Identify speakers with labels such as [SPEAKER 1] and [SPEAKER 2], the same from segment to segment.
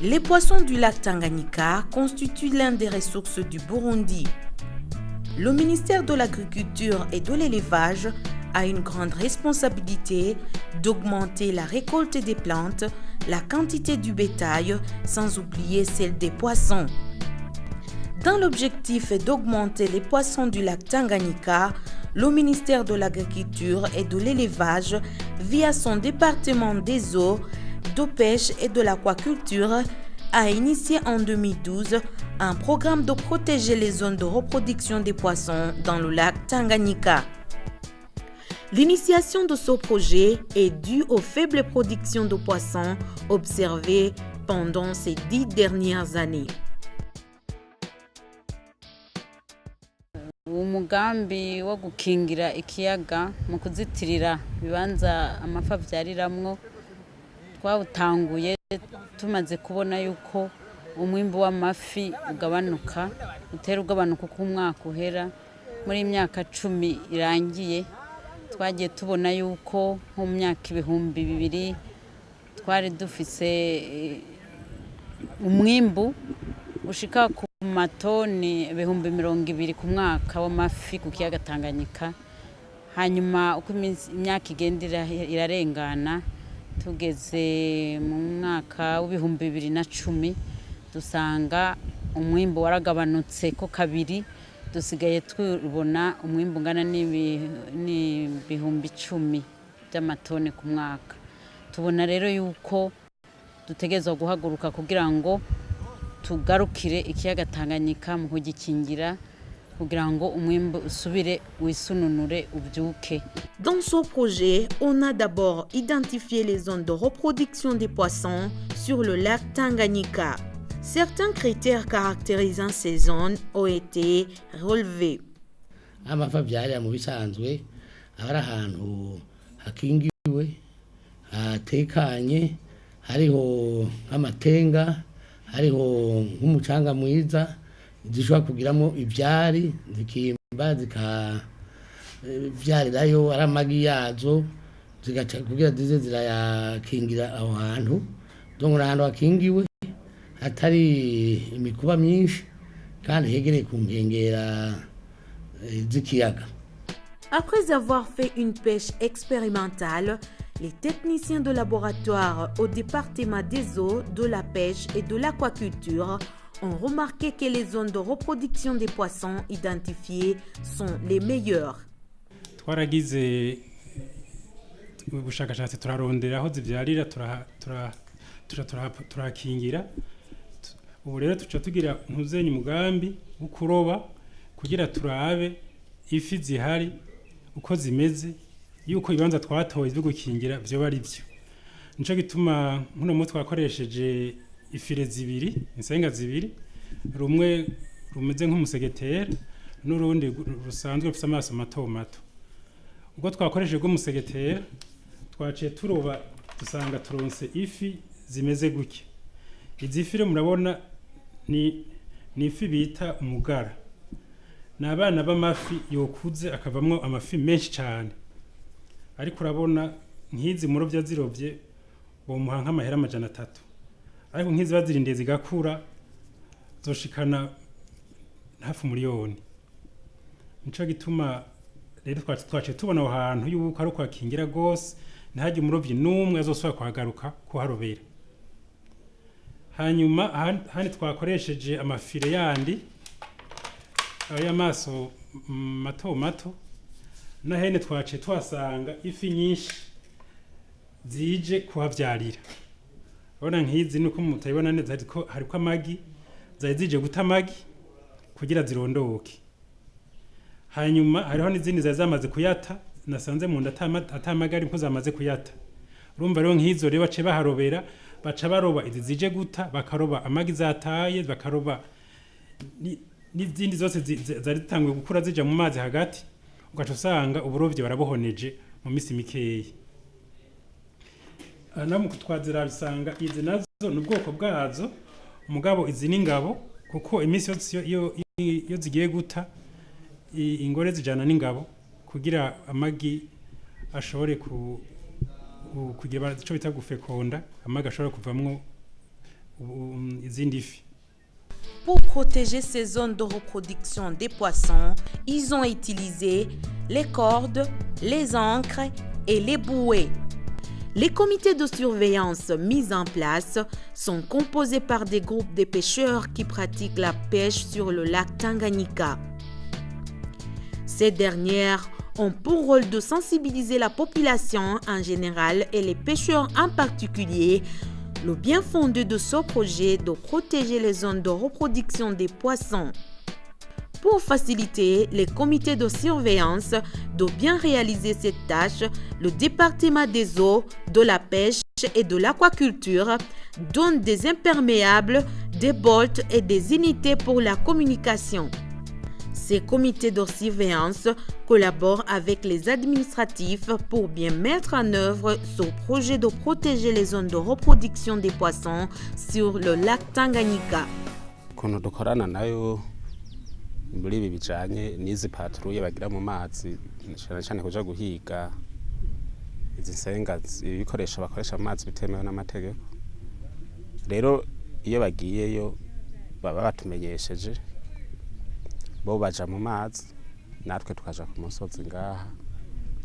[SPEAKER 1] Les poissons du lac Tanganyika constituent l'une des ressources du Burundi. Le ministère de l'Agriculture et de l'Élevage a une grande responsabilité d'augmenter la récolte des plantes, la quantité du bétail, sans oublier celle des poissons. Dans l'objectif d'augmenter les poissons du lac Tanganyika, le ministère de l'Agriculture et de l'Élevage, via son département des eaux, de pêche et de l'aquaculture, a initié en 2012 un programme de protéger les zones de reproduction des poissons dans le lac Tanganyika. L'initiation de ce projet est due aux faibles productions de poissons observées pendant ces 10 dernières années.
[SPEAKER 2] Umugambi wo gukingira ikiyaga mu kuzitirira bibanza amafi avyariramwo twawutanguye tumaze kubona yuko umwimbu w'amafi ugabanuka utera ugabanuka ku mwaka uhera muri imyaka 10 irangiye twagiye tubona yuko mu myaka 2000 twari dufise umwimbu ushika ku matoni 200,000 ku mwaka w'amafi ku kiyaga Tanganyika. Hanyuma uko imyaka igendera irarengana tugeze mu mwaka w'2010 dusanga umwimbu waragabanutse ko kabiri, dusigaye twubona umwimbu ngana n'ibihumbi 10 by'amatoni ku mwaka. Tubona rero yuko dutegerezwa guhaguruka kugira ngo tugarukire ikiyaga Tanganyika mu kugikingira kugira ngo umwimbu usubire wisununure ubyuke.
[SPEAKER 1] Dans ce projet, on a d'abord identifié les zones de reproduction des poissons sur le lac Tanganyika. Certains critères caractérisant ces zones ont été relevés.
[SPEAKER 3] Amafi avyarira mu bisanzwe ari ahantu hakingiwe hatekanye, hariho amatenga, hariho nk'umucanga mwiza zishobora kugiramo ivyari zikimba zikavyarirayo ari amagi yazo zigaca kugira zize zirayakingira aho hantu. Donc ahantu hakingiwe hatari imikuba myinshi kandi hegereye ku nkengera z'ikiyaga.
[SPEAKER 1] Après avoir fait une pêche expérimentale, les techniciens de laboratoire au département des eaux, de la pêche et de l'aquaculture ont remarqué que les zones de reproduction des poissons identifiées sont les meilleures.
[SPEAKER 4] Twaragize ubushakashatsi turarondera aho zivyarira turakingira. Ubu rero tuca tugira ntuzenye umugambi wo kuroba kugira turabe ifi zihari uko zimeze, yuko ibanza twatoye byo gukingira byo bari byo. Nico gituma nkuno mu twakoresheje ifire zibiri, insenga zibiri, rumwe rumeze nk'umusegetera n'urundi rusanzwe rufite amaso mato mato. Ubwo twakoresheje umusegetera twaciye turoba dusanga turonse ifi zimeze gutya. Izi fire murabona ni ifi bita umugara. N'abana b'amafi yokuze akavamwo amafi menshi cyane. Ariko urabona nk'izi murovya zirovye bo muhanka amahera 300. Ariko nk'izi bazirindiye zigakura zoshikana hafi miliyoni. Nico gituma rero twaciye tubona aho hantu yuko ari kwakingira gose ntaje umurovyi numwe azosubira kuhagaruka kuharobera. Hanyuma hani twakoresheje amafire yandi ayamaso mato mato na hene twaciye twasanga ifi nyinshi zije kuhavyarira. Bona nk'izi nuko mutayibona neza hariko amagi zije guta amagi kugira zirondoke. Hanyuma hariho n'izindi zamaze kuyata nasanze mu nda atamagari nko zamaze kuyata. Urumva rero nk'izo rero bace baharobera baca baroba izi zije guta bakaroba amagi zataye bakaroba n'izindi zose zari zitangwe gukura zija mu mazi hagati ugaca usanga uburovyi barabohoneje mu misi mikeyi. Namu kutwazira bisanga izi nazo n'ubwoko bwazo umugabo izi n'ingabo kuko imisi yose iyo zigiye guta ingore zijana n'ingabo kugira amagi ashobore kugira ico bita gufekonda, amagi ashobora kuvamwo izindi fi.
[SPEAKER 1] Pour protéger ces zones de reproduction des poissons, ils ont utilisé les cordes, les ancres et les bouées. Les comités de surveillance mis en place sont composés par des groupes de pêcheurs qui pratiquent la pêche sur le lac Tanganyika. Ces dernières ont pour rôle de sensibiliser la population en général et les pêcheurs en particulier le bien fondé de ce projet de protéger les zones de reproduction des poissons. Pour faciliter les comités de surveillance de bien réaliser cette tâche, le département des eaux, de la pêche et de l'aquaculture donne des imperméables, des bolts et des unités pour la communication. Ces comités de surveillance collaborent avec les administratifs pour bien mettre en œuvre ce projet de protéger les zones de reproduction des poissons sur le lac Tanganyika.
[SPEAKER 5] Muri ibi bijanye n'izi patrouille bagira mu mazi cyane kuja guhiga izi nsenga ibikoresho bakoresha mu mazi bitemewe n'amategeko. Rero iyo bagiyeyo baba batumenyesheje bo baja mu mazi natwe tukaja ku musozi ngaha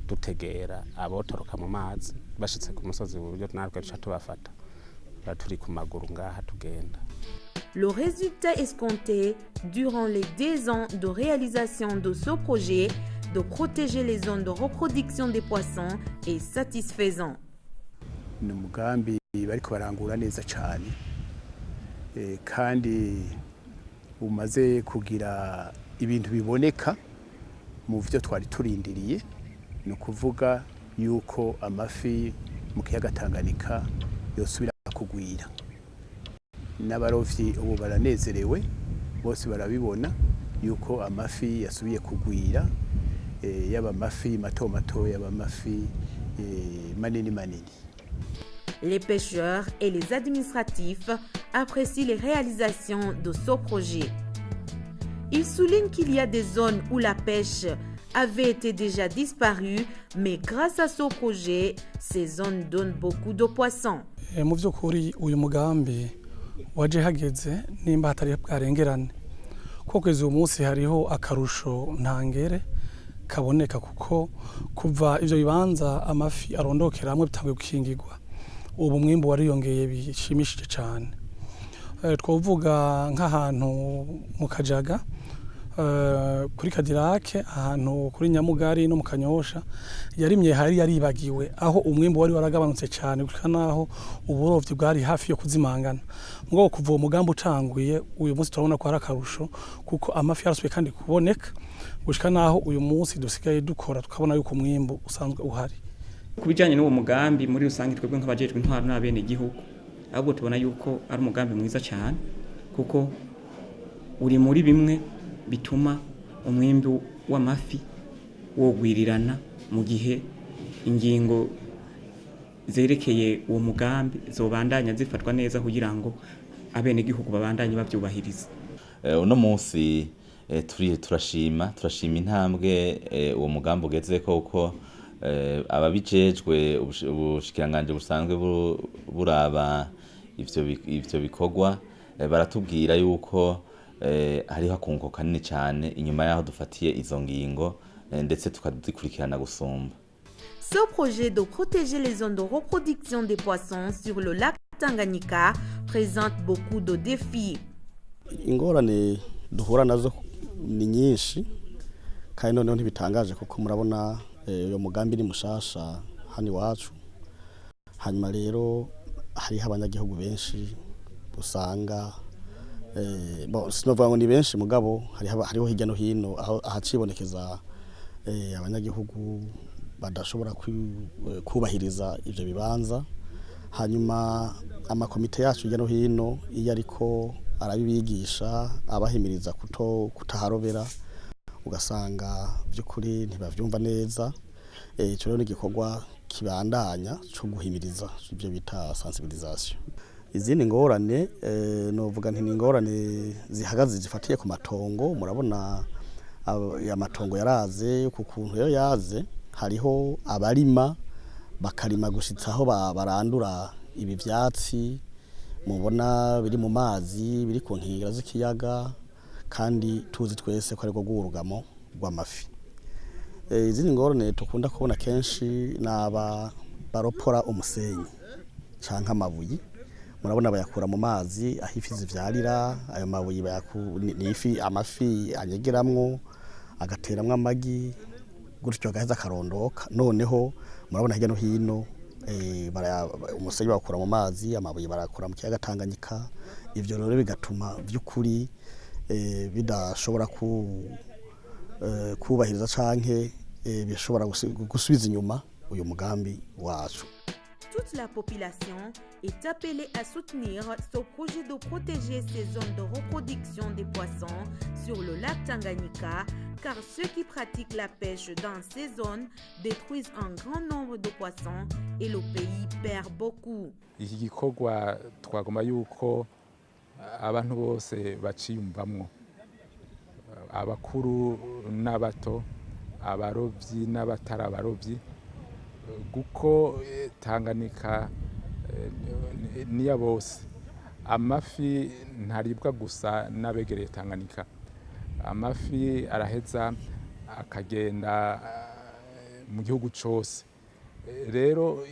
[SPEAKER 5] dutegera abotoroka mu mazi bashitse ku musozi mu buryo natwe duca tubafata turi ku maguru ngaha tugenda.
[SPEAKER 1] Le résultat escompté durant les 2 ans de réalisation de ce projet de protéger les zones de reproduction des poissons est satisfaisant.
[SPEAKER 6] Ni umugambi bariko barangura neza cyane kandi umaze kugira ibintu biboneka mu byo twari turindiriye, ni ukuvuga yuko amafi mu kiyaga Tanganyika yosubira kugwira. N'abarovyi ubu baranezerewe bose barabibona yuko amafi yasubiye kugwira, yaba amafi mato mato yaba amafi manini manini.
[SPEAKER 1] Les pêcheurs et les administratifs apprécient les réalisations de ce projet. Ils soulignent qu'il y a des zones où la pêche avait été déjà disparue, mais grâce à ce projet, ces zones donnent beaucoup de poissons.
[SPEAKER 7] Mu by'ukuri uyu mugambi waje hageze nimba hatari bwarengerane kuko uyu munsi hariho akarusho ntangere kaboneka kuko kuva ivyo bibanza amafi arondokeramwe bitangiye gukingirwa ubu mwimbo wariyongeye bishimishije cyane. Twovuga nk'ahantu mu Kajaga kuri Kadirake ahantu kuri Nyamugari no mu Kanyosha yarimye hari yaribagiwe aho umwimbo wari waragabanutse cyane gushika naho uburovyi bwari hafi yo kuzimangana. Ngo kuva umugambo utanguye uyu munsi turabona ko hari akarusho kuko amafi yarasubiye kandi kuboneka gushika naho uyu munsi dusigaye dukora tukabona yuko umwimbo usanzwe uhari.
[SPEAKER 8] Kubijanye n'uwo mugambi muri rusange twebwe nk'abajejwe intwaro n'abene igihugu ahubwo tubona yuko ari umugambi mwiza cyane kuko uri muri bimwe bituma umwimbi w'amafi wogwirirana mu gihe ingingo zerekeye uwo mugambi zobandanya zifatwa neza kugira ngo abene igihugu babandanye bavyubahiriza.
[SPEAKER 9] Uno munsi turashima intambwe uwo mugambi ugezeko uko ababijejwe ubushikiranganje busanzwe buraba ivyo bikorwa baratubwira yuko hariho akunguko kanini cyane inyuma yaho dufatiye izo ngingo ndetse tukazikurikirana gusumba.
[SPEAKER 1] Ce projet de protéger les zones de reproduction des poissons sur le lac Tanganyika présente beaucoup de défis.
[SPEAKER 6] Ingorane duhura nazo ni nyinshi kandi noneho ntibitangaje kuko murabona uyo mugambi ni mushasha hani wacu. Hanyuma rero hariho abanyagihugu benshi usanga sinovuga ngo ni benshi mugabo hariho hirya no hino ahacibonekeza abanyagihugu badashobora kubahiriza ivyo bibanza. Hanyuma amakomite yacu hirya no hino iyo ariko arabibigisha abahimiriza kutaharobera ugasanga by'ukuri ntibavyumva neza. Ico rero ni igikorwa kibandanya cyo guhimiriza ibyo bita sensibilisation. Izindi ngorane novuga nti ingorane zihagaze zifatiye ku matongo. Murabona ya matongo yaraze ku kuntu yo yaze hariho abarima bakarima gushitsa aho barandura ibi vyatsi mubona biri mu mazi biri ku nkengera z'ikiyaga kandi tuzi twese ko ari rwo rw'urugamo rw'amafi. Izindi ngorane tukunda kubona kenshi n'aba baropora umusenyi canke amabuye, murabona bayakura mu mazi aho ifi zivyarira, ayo mabuye ni amafi anyegeramwo agateramwo amagi gutyo gaheza akarondoka, noneho murabona hirya no hino umusenyi bakura mu mazi, amabuye barakura mu kiyaga Tanganyika. Ivyo rero bigatuma vy'ukuri bidashobora kubahiriza canke bishobora gusubiza inyuma uyu mugambi wacu.
[SPEAKER 1] Toute la population est appelée à soutenir ce projet de protéger ces zones de reproduction des poissons sur le lac Tanganyika, car ceux qui pratiquent la pêche dans ces zones détruisent un grand nombre de poissons et le pays perd beaucoup.
[SPEAKER 10] Iki gikorwa twagomba yuko abantu bose baciyumvamwo, abakuru n'abato, abarovyi n'abatari abarovyi, guko Tanganyika niya bose. Amafi ntaribwa gusa n'abegereye Tanganyika, amafi araheza akagenda mu gihugu cose. Rero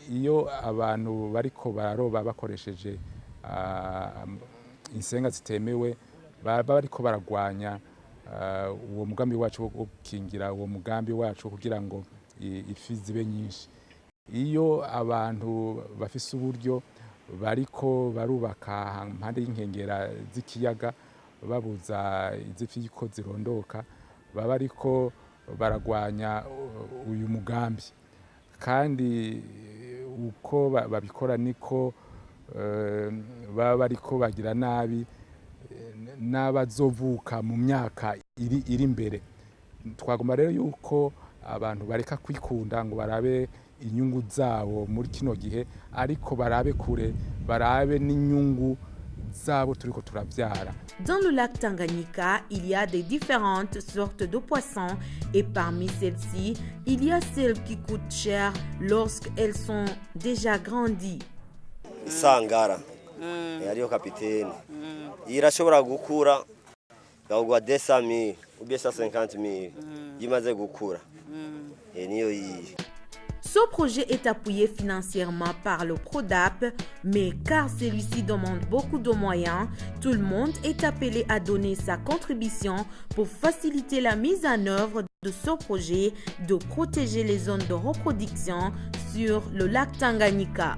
[SPEAKER 10] iyo abantu bariko bararoba bakoresheje insenga zitemewe, baba bariko baragwanya uwo mugambi wacu wo gukingira uwo mugambi wacu kugira ngo ifi zibe nyinshi. Iyo abantu bafise uburyo bariko barubaka impande y'inkengera z'ikiyaga babuza izifi ko zirondoka, baba ariko baragwanya uyu mugambi, kandi uko babikora niko baba ariko bagira nabi n'abazovuka mu myaka iri imbere. Twagomba rero yuko abantu bareka kwikunda ngo barabe inyungu zabo muri kino gihe, ariko barabe kure, barabe n'inyungu zabo turiko turavyara.
[SPEAKER 1] Dans le lac Tanganyika, il y a des différentes sortes de poissons et parmi celles-ci, il y a celles qui coûtent cher lorsqu'elles sont déjà grandies.
[SPEAKER 11] Isangara yariyo kapiteni irashobora gukura gahugwa 200,000 ou bien 150,000 yimaze gukura niyo yi.
[SPEAKER 1] Ce projet est appuyé financièrement par le PRODAP, mais car celui-ci demande beaucoup de moyens, tout le monde est appelé à donner sa contribution pour faciliter la mise en œuvre de ce projet de protéger les zones de reproduction sur le lac Tanganyika.